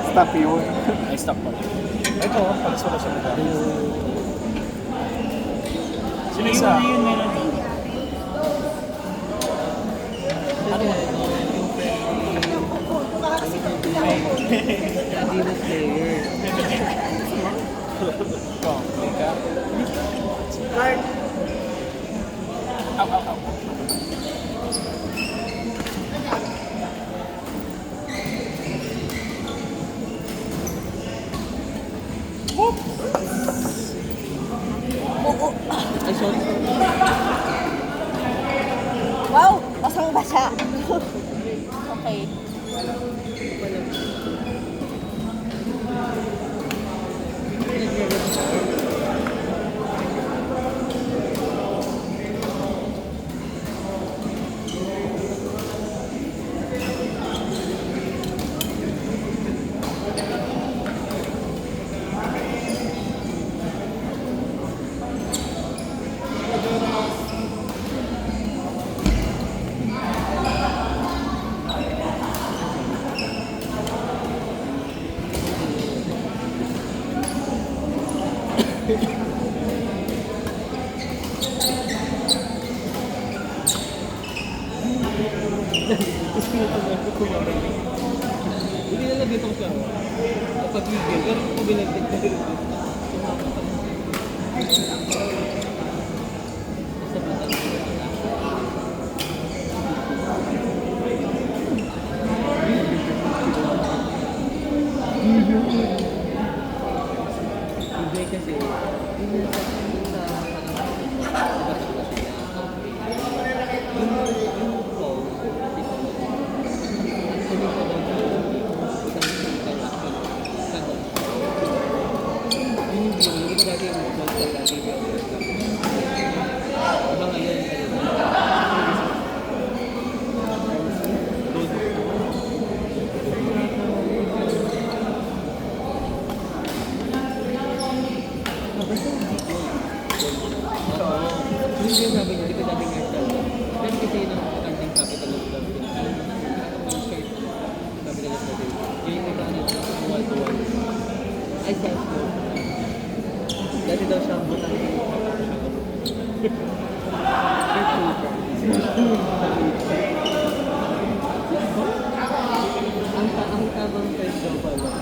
Stop yun. Ay, stop pa. Ito, palis wala sa lugar. Sino isa? Yun meron din. Ano? Demon Slayer. Ikaw, Mika. Card. Aw, aw, aw. Ay, sorry. Wow! Basang-basa. Okay. Hindi na lang dito ko siya. Kapag-igil. Pero kung bilagdit na rin. Hindi kasi yun yung sabi niya, hindi ko dating nerd talaga. Pero kasi yun ang accounting capital of love. Capital of love. Yung nagkaano sa one to one. Ay, self-love. Dati daw siya ang butang ang tabang first daw pala.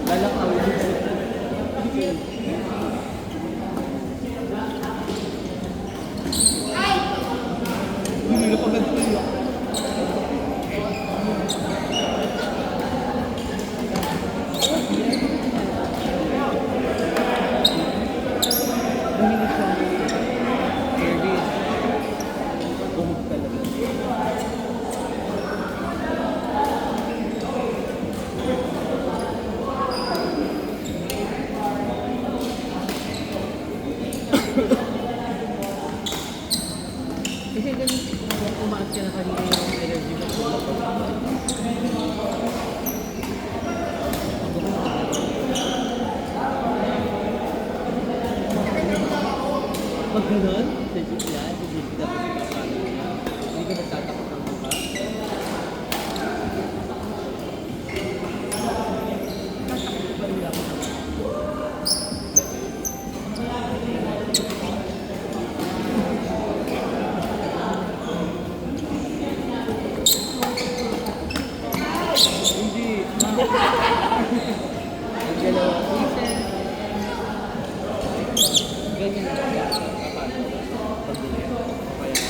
Lalakaw yun. Hindi na pagod ko yun. Hindi siya service. Bumog talaga. Kasi ganun, umaat ka na kanina yung energy mo. Pag ganun, sa jeep yan, sa jeep ka hindi ka magtatakot ng mukha. Hindi. Ang dalawang pieces. Ganyan na kaya kapasok. Pag-bili. Kaya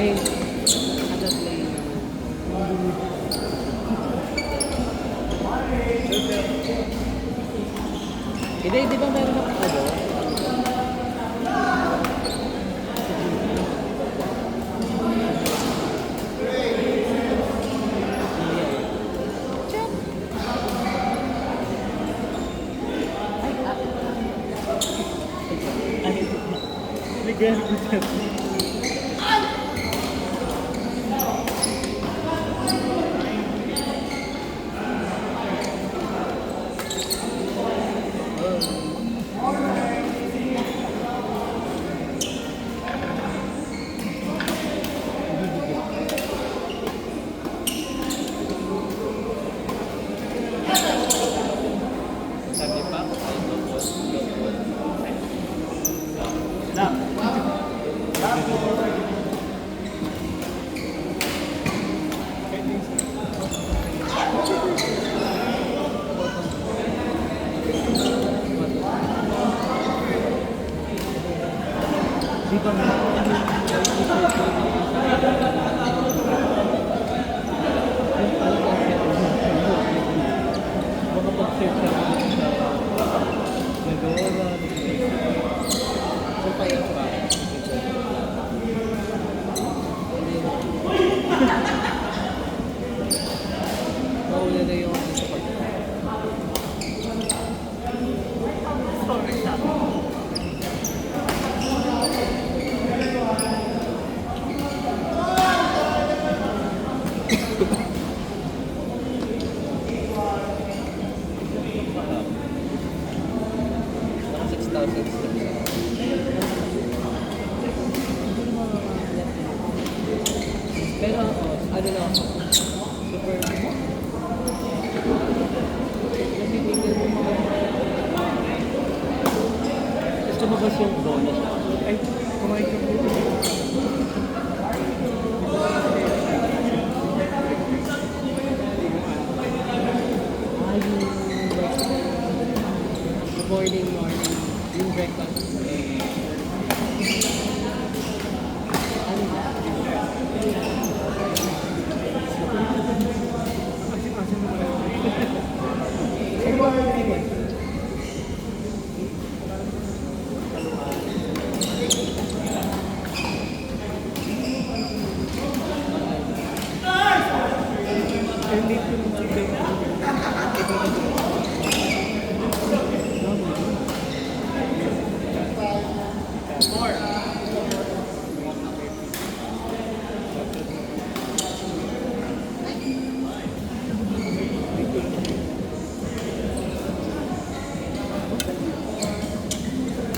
Eh, adat lane. Hindi, di ba meron akong ano? Bigyan ko siya. Sabi pa, ay lopot. Na. Di ba makapag-search ka naman sa Medora, sa Firefox. Mawala na yung sa Mga 6,000. Pero ako, ano na ako, super, kasi tingnan mo mga, tapos lumabas yung bonus. Ay, kumain ka po. Morning, yung breakfast. Ano ba?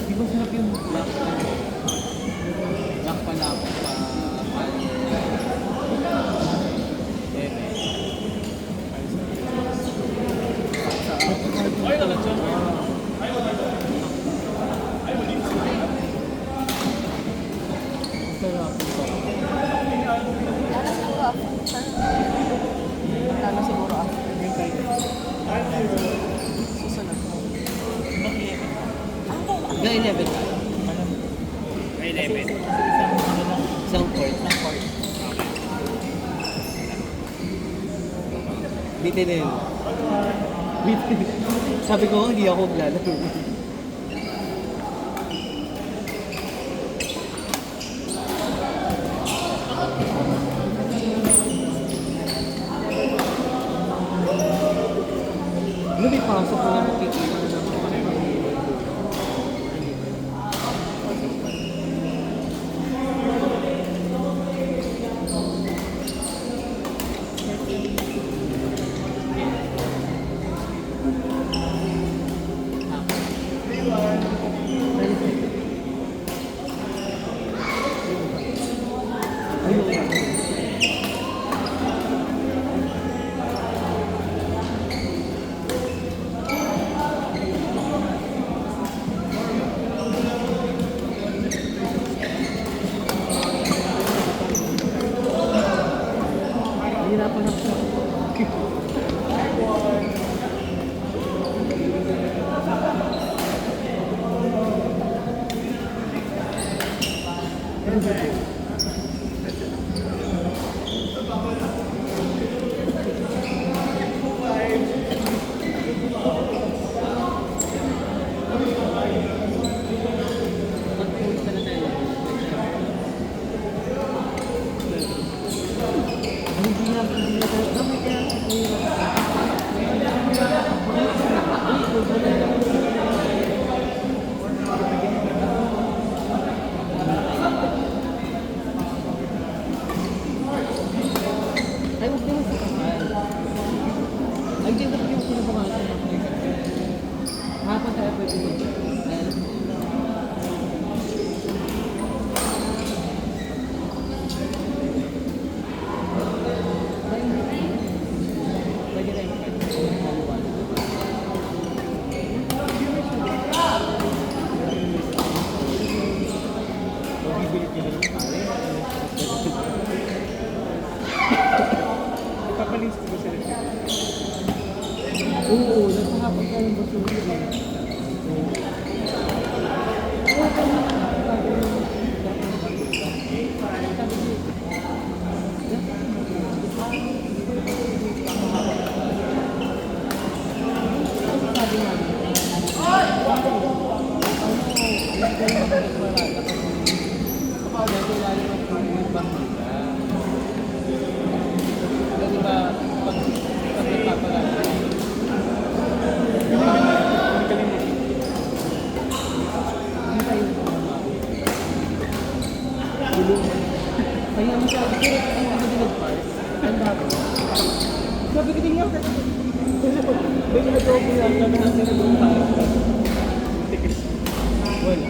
Di ba sarap yung black? Black pala ako pa. Ay, talaga. Sarap. Lalo siguro ako. Susunod. Hanggang 11 ka. May 11. Isang court. Bitin na yun. Bitin. Sabi ko, hindi ako maglalaro. Ano may pasok ko na makikita na naman. Hirapan ako. Kaya mo sabi ko, ay, hindi ko nag-park. Ang dami. Sabi ko, tingnan ka. May nag-opo yan, sabi natin nag-park. Wala.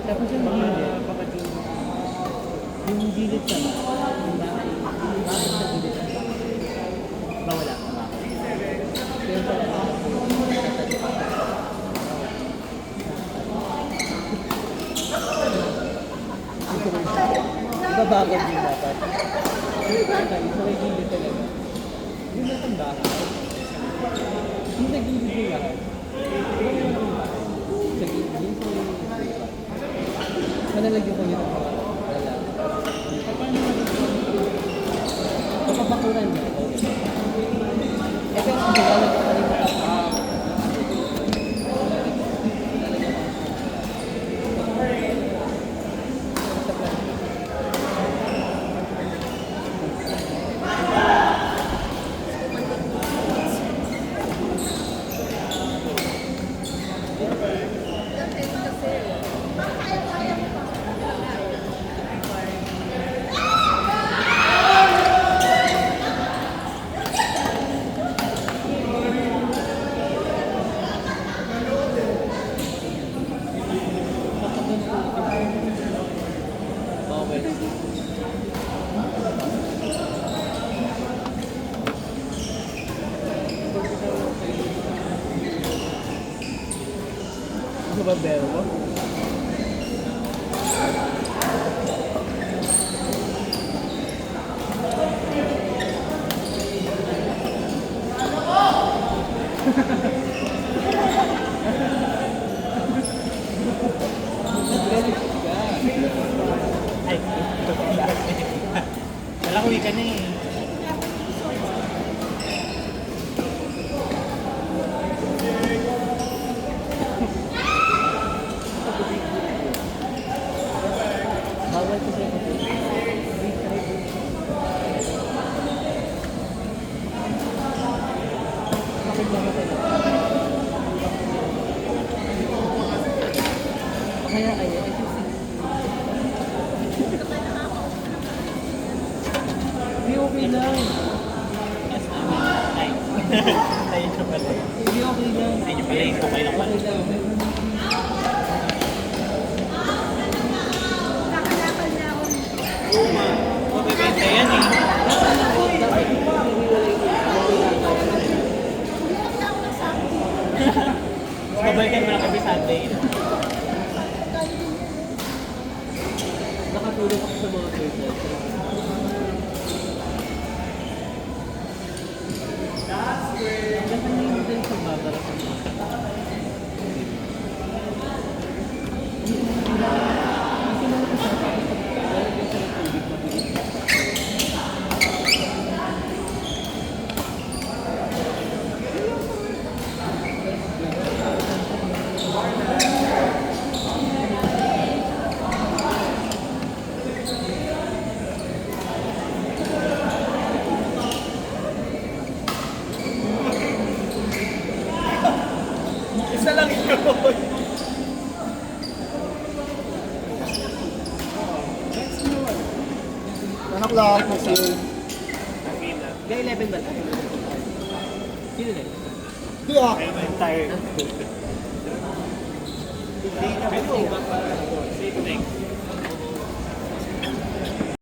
Tapos yung gilid sa yung bakit sa gilid bawala ka ba? Pero pala ibabagod din dapat. Sa may gilid talaga. Yung natang bahay. Yung sa gilid mo lahat. Sa gilid yung sa manalagyan ko yun ang mga lalaki. Papabakuran na. Eh, pero hindi ka nagkakalimutan. Ano ba bero mo? Ay, wala ko ka na eh. Bawal ko siya kasi. Bakit ba matagal? Kaya ayaw. Hindi okay lang. Yes, ay. Tayo siya pala. Hindi okay lang. Tayo siya pala. Okay lang pala. Okay lang. Mabibenta yan eh. Babalikan mo na kami Sunday. Nakatulong ako sa mga person. Ang ganda na yung din sa Barbara sa mga. Kasi mga kasama ko sa lalagyan sa tubig mabilis. Joke lang kasi. Kaya 11 ba tayo? Sino na? Di ah. Tired. Same thing.